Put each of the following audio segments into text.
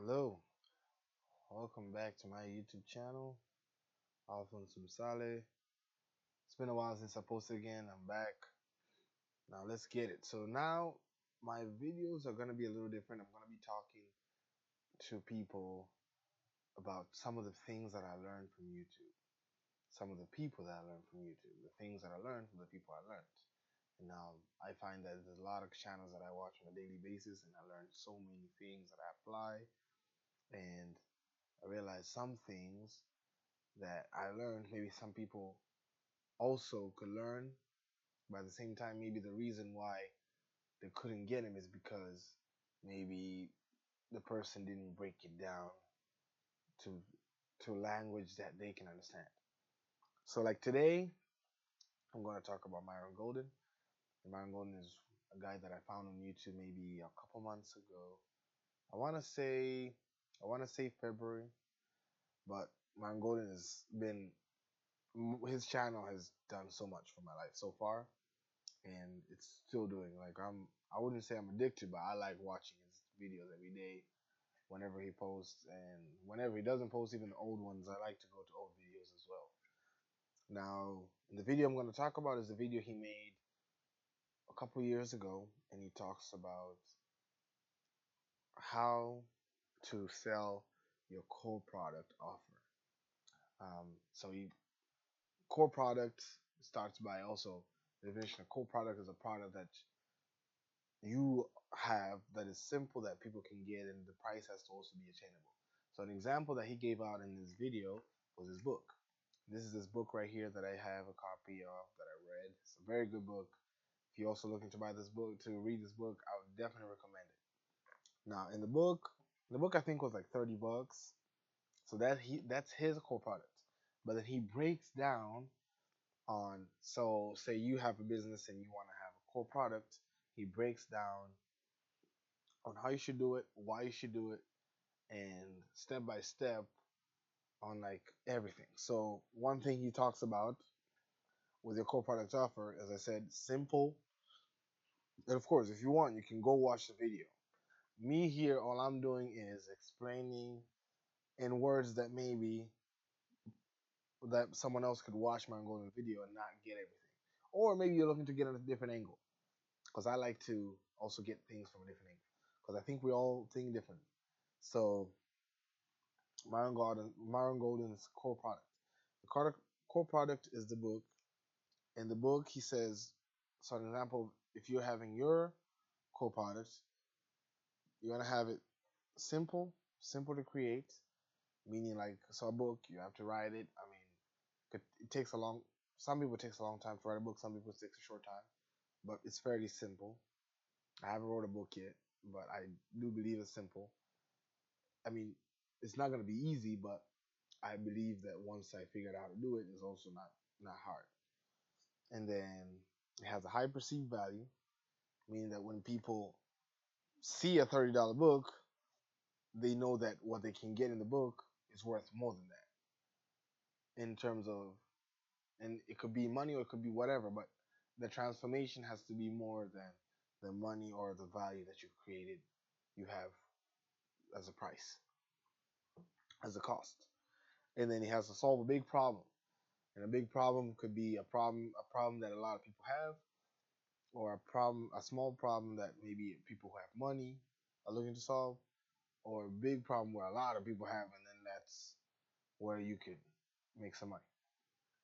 Hello, welcome back to my YouTube channel, Alphonse Subsale. It's been a while since I posted again. I'm back. Now let's get it. So now my videos are gonna be a little different. I'm gonna be talking to people about some of the things that I learned from YouTube, some of the people that I learned from YouTube, the things that I learned from the people I learned. And now I find that there's a lot of channels that I watch on a daily basis, and I learned so many things that I apply, and I realized some things that I learned, maybe some people also could learn. But at the same time, maybe the reason why they couldn't get him is because maybe the person didn't break it down to language that they can understand. So like today, I'm going to talk about Myron Golden. And Myron Golden is a guy that I found on YouTube maybe a couple months ago. I want to say February, but Myron Golden has been his channel has done so much for my life so far, and it's still doing. I wouldn't say I'm addicted, but I like watching his videos every day whenever he posts, and whenever he doesn't post, even the old ones, I like to go to old videos as well. Now, the video I'm going to talk about is the video he made a couple years ago, and he talks about how to sell your core product offer. So he core product starts by also the definition of core product is a product that you have that is simple that people can get, and the price has to also be attainable. So an example that he gave out in this video was his book. This is this book right here that I have a copy of that I read. It's a very good book. If you're also looking to buy this book, to read this book, I would definitely recommend it. Now in the book I think was like 30 bucks. So that's his core product. But then he breaks down on, so say you have a business and you want to have a core product, he breaks down on how you should do it, why you should do it, and step by step on like everything. So one thing he talks about with your core product offer, as I said, simple. And of course, if you want, you can go watch the video. Me here, all I'm doing is explaining in words that maybe that someone else could watch my golden video and not get everything. Or maybe you're looking to get a different angle. Because I like to also get things from a different angle. Because I think we all think different. So Myron Golden's core product. The core product is the book. In the book, he says, so an example, if you're having your core product, you want to have it simple to create, meaning like, so a book, you have to write it. I mean, it takes a long, some people it takes a long time to write a book, some people it takes a short time, but it's fairly simple. I haven't wrote a book yet, but I do believe it's simple. I mean, it's not going to be easy, but I believe that once I figured out how to do it, it's also not hard. And then it has a high perceived value, meaning that when people see a $30 book, they know that what they can get in the book is worth more than that in terms of, and it could be money or it could be whatever, but the transformation has to be more than the money or the value that you've created, you have as a price, as a cost. And then he has to solve a big problem. And a big problem could be a problem that a lot of people have, or a small problem that maybe people who have money are looking to solve, or a big problem where a lot of people have, and then that's where you could make some money.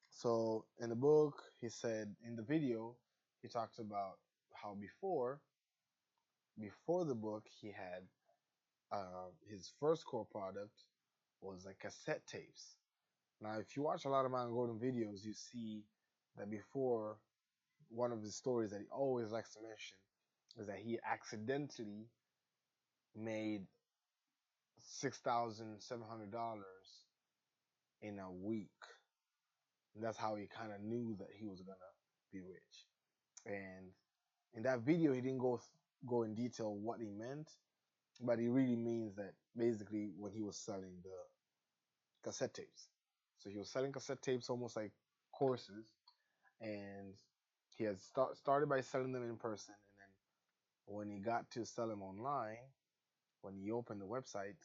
So in the book, he said in the video, he talks about how before the book, he had his first core product was like cassette tapes. Now, if you watch a lot of my Golden videos, you see that before, one of the stories that he always likes to mention is that he accidentally made $6,700 in a week. And that's how he kind of knew that he was gonna be rich. And in that video, he didn't go in detail what he meant, but he really means that basically when he was selling the cassette tapes. So he was selling cassette tapes almost like courses, and he had started by selling them in person, and then when he got to sell them online, when he opened the website,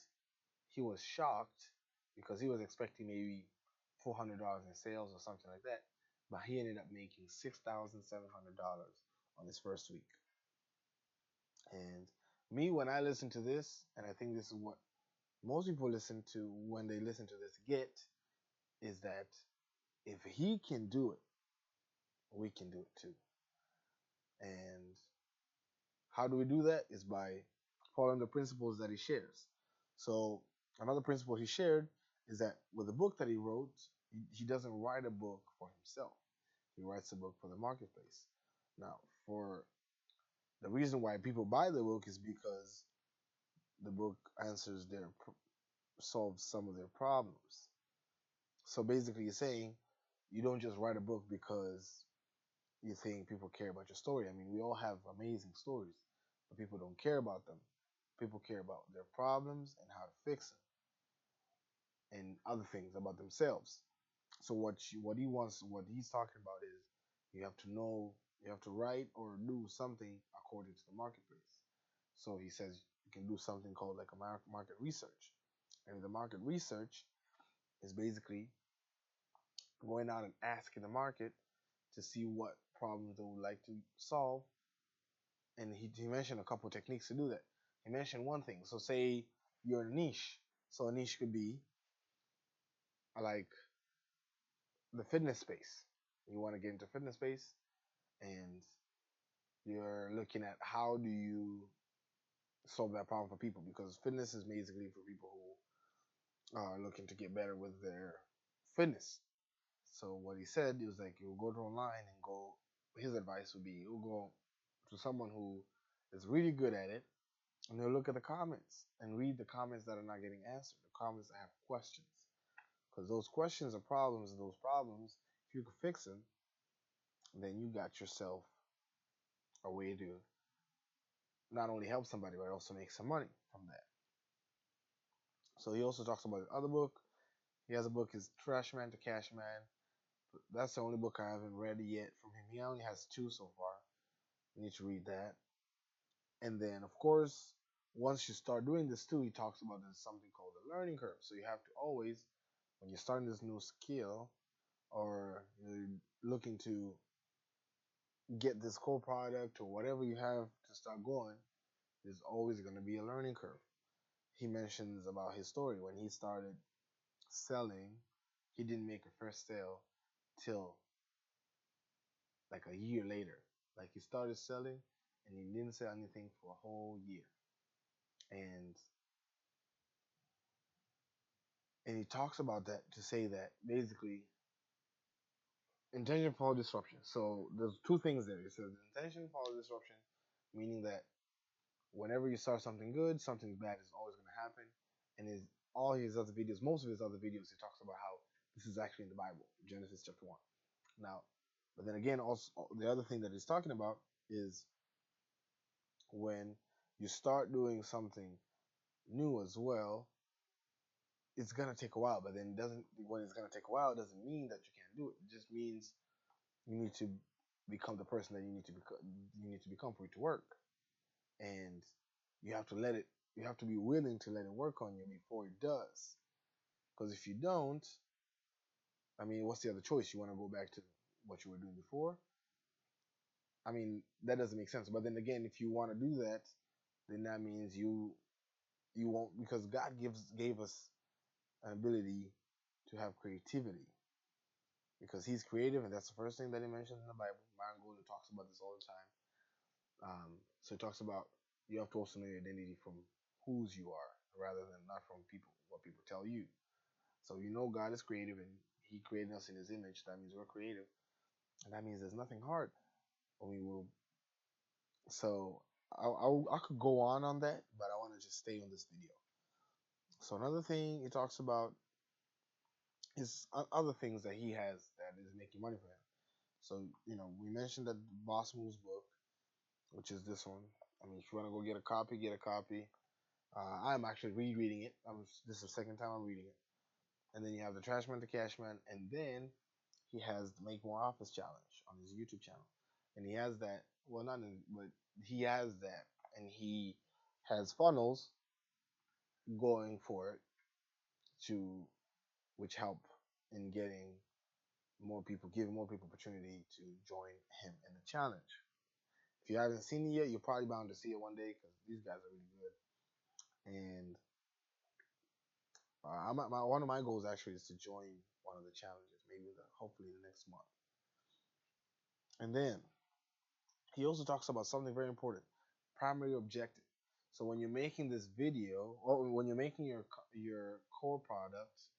he was shocked because he was expecting maybe $400 in sales or something like that, but he ended up making $6,700 on his first week. And me, when I listen to this, and I think this is what most people listen to when they listen to this get, is that if he can do it, we can do it too. And how do we do that? Is by following the principles that he shares. So another principle he shared is that with the book that he wrote, he doesn't write a book for himself. He writes a book for the marketplace. Now, for the reason why people buy the book is because the book answers their solves some of their problems. So basically, you're saying you don't just write a book because you think people care about your story. I mean, we all have amazing stories, but people don't care about them. People care about their problems and how to fix them, and other things about themselves. So what he's talking about is you have to know, you have to write or do something according to the marketplace. So he says you can do something called like a market research, and the market research is basically going out and asking the market to see what problems they would like to solve. And he mentioned a couple of techniques to do that. He mentioned one thing. So say you're a niche. So a niche could be like the fitness space. You want to get into fitness space and you're looking at how do you solve that problem for people, because fitness is basically for people who are looking to get better with their fitness. So what he said, he was like, you'll go to online and go. His advice would be, you'll go to someone who is really good at it, and you'll look at the comments and read the comments that are not getting answered, the comments that have questions, because those questions are problems, and those problems, if you can fix them, then you got yourself a way to not only help somebody but also make some money from that. So he also talks about the other book. He has a book, is Trash Man to Cash Man. That's the only book I haven't read yet from him. He only has two so far. You need to read that. And then, of course, once you start doing this too, he talks about there's something called the learning curve. So you have to always, when you're starting this new skill or you're looking to get this core product or whatever you have to start going, there's always going to be a learning curve. He mentions about his story when he started selling. He didn't make a first sale till like a year later. Like he started selling and he didn't sell anything for a whole year. And he talks about that to say that basically intention follow disruption. So there's two things there. It says intention follow disruption, meaning that whenever you start something good, something bad is always going to happen. And his all his other videos, most of his other videos, he talks about how this is actually in the Bible, Genesis chapter 1. Now, but then again, also the other thing that he's talking about is when you start doing something new as well, it's gonna take a while. But then it doesn't when it's gonna take a while, it doesn't mean that you can't do it. It just means you need to become the person that you need to become for it to work. And you have to let it you have to be willing to let it work on you before it does. Because if you don't, I mean, what's the other choice? You want to go back to what you were doing before? I mean, that doesn't make sense. But then again, if you want to do that, then that means you won't, because God gave us an ability to have creativity, because He's creative, and that's the first thing that He mentions in the Bible. Myron Golden talks about this all the time. So he talks about you have to also know your identity from whose you are, rather than not from people what people tell you. So you know God is creative, and He created us in His image. That means we're creative, and that means there's nothing hard. I mean, we'll. So I could go on that, but I want to just stay on this video. So another thing he talks about is other things that he has that is making money for him. So we mentioned that Boss Moves book, which is this one. I mean, if you want to go get a copy, get a copy. I'm actually rereading it. This is the second time I'm reading it. And then you have the Trashman to Cashman, and then he has the Make More Office Challenge on his YouTube channel, and he has that. Well, not in, but he has that, and he has funnels going for it. to which help in getting more people, giving more people opportunity to join him in the challenge. If you haven't seen it yet, you're probably bound to see it one day because these guys are really good. And one of my goals actually is to join one of the challenges, maybe hopefully the next month. And then he also talks about something very important: primary objective. So when you're making this video, or when you're making your core product,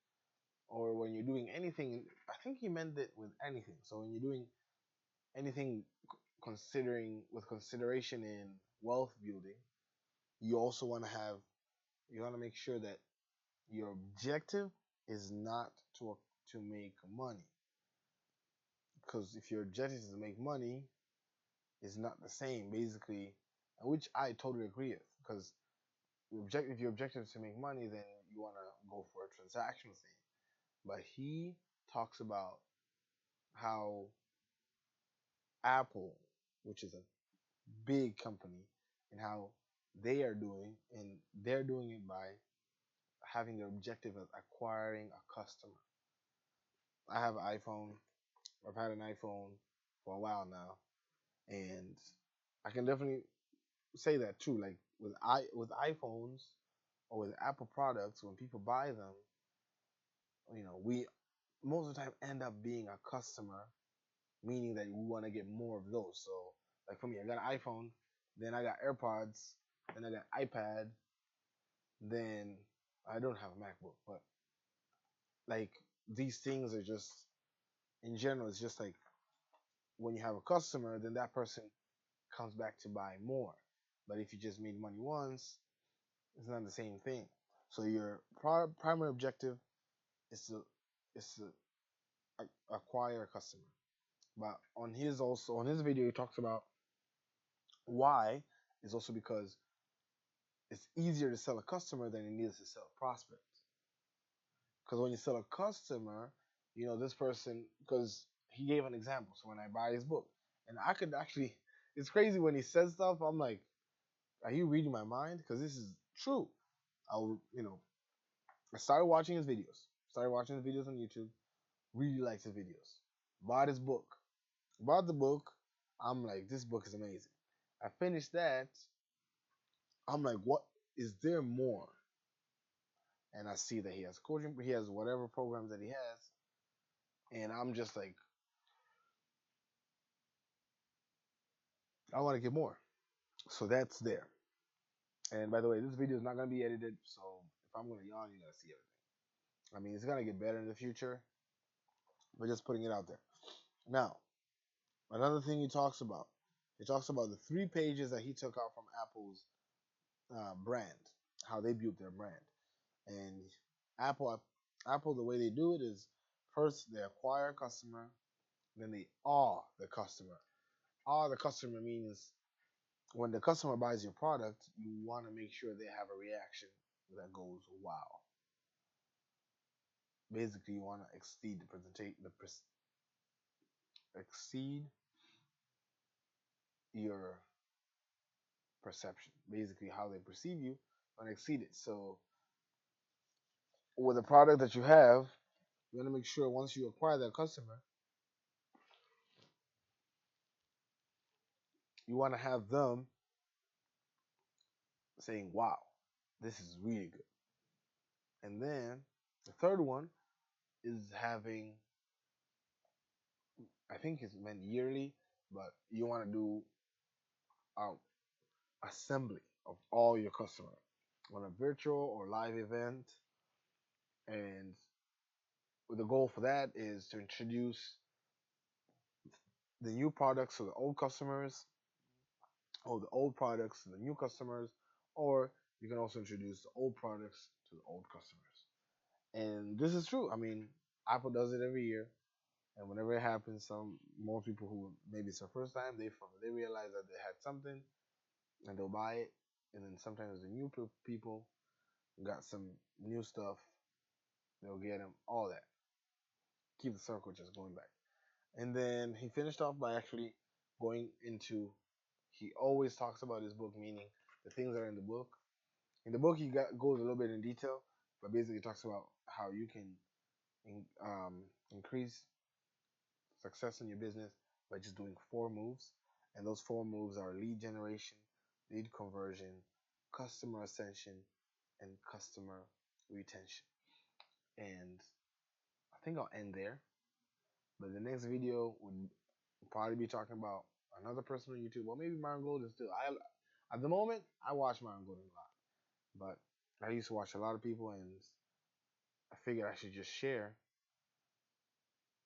or when you're doing anything, I think he meant it with anything. So when you're doing anything considering with consideration in wealth building, you also want to have you want to make sure that your objective is not to make money, because if your objective is to make money, it's not the same basically, which I totally agree with. Because if your objective is to make money, then you want to go for a transactional thing. But he talks about how Apple, which is a big company, and how they're doing it by having their objective of acquiring a customer. I have an iPhone. I've had an iPhone for a while now, and I can definitely say that too. Like with iPhones or with Apple products, when people buy them, we most of the time end up being a customer, meaning that we want to get more of those. So, like for me, I got an iPhone, then I got AirPods, then I got iPad, then I don't have a MacBook, but like these things are just in general, it's just like when you have a customer, then that person comes back to buy more. But if you just made money once, it's not the same thing. So your primary objective is to acquire a customer. But on his video, he talks about why is also because it's easier to sell a customer than it is to sell a prospect. Because when you sell a customer, this person, because he gave an example. So when I buy his book, and I could actually, it's crazy when he says stuff. I'm like, are you reading my mind? Because this is true. I started watching his videos. Started watching his videos on YouTube. Really liked his videos. Bought his book. Bought the book. I'm like, this book is amazing. I finished that. I'm like, what is there more? And I see that he has coaching. He has whatever programs that he has, and I'm just like, I want to get more. So that's there. And by the way, this video is not gonna be edited, so if I'm gonna yawn, you gotta see everything. I mean, it's gonna get better in the future, but just putting it out there. Now, another thing he talks about the 3 pages that he took out from Apple's brand, how they built their brand. And Apple, Apple, the way they do it is first they acquire a customer, then they awe the customer. Awe the customer means when the customer buys your product, you want to make sure they have a reaction that goes wow. Basically, you want to exceed the presentation, exceed your perception. Basically, how they perceive you, and exceed it. So, with the product that you have, you want to make sure once you acquire that customer, you want to have them saying, "Wow, this is really good." And then the third one is having, I think it's meant yearly, but you want to do a assembly of all your customers on a virtual or live event. And the goal for that is to introduce the new products to the old customers, or the old products to the new customers, or you can also introduce the old products to the old customers. And this is true. I mean, Apple does it every year, and whenever it happens, some more people who maybe it's their first time, they realize that they had something, and they'll buy it. And then sometimes the new people got some new stuff, they'll get them all that. Keep the circle just going back. And then he finished off by actually going into. He always talks about his book, meaning the things that are in the book. In the book, he goes a little bit in detail, but basically it talks about how you can increase success in your business by just doing 4 moves. And those 4 moves are lead generation, lead conversion, customer ascension, and customer retention. And I think I'll end there. But the next video would probably be talking about another person on YouTube, or maybe Myron Golden still. At the moment I watch Myron Golden a lot, but I used to watch a lot of people, and I figured I should just share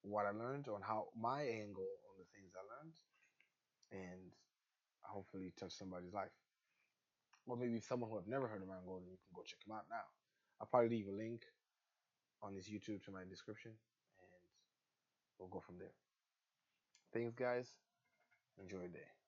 what I learned on how my angle on the things I learned, and hopefully touch somebody's life. Or maybe someone who have never heard of Myron Golden, you can go check him out now. I'll probably leave a link on his YouTube to my description, and we'll go from there. Thanks, guys. Enjoy your day.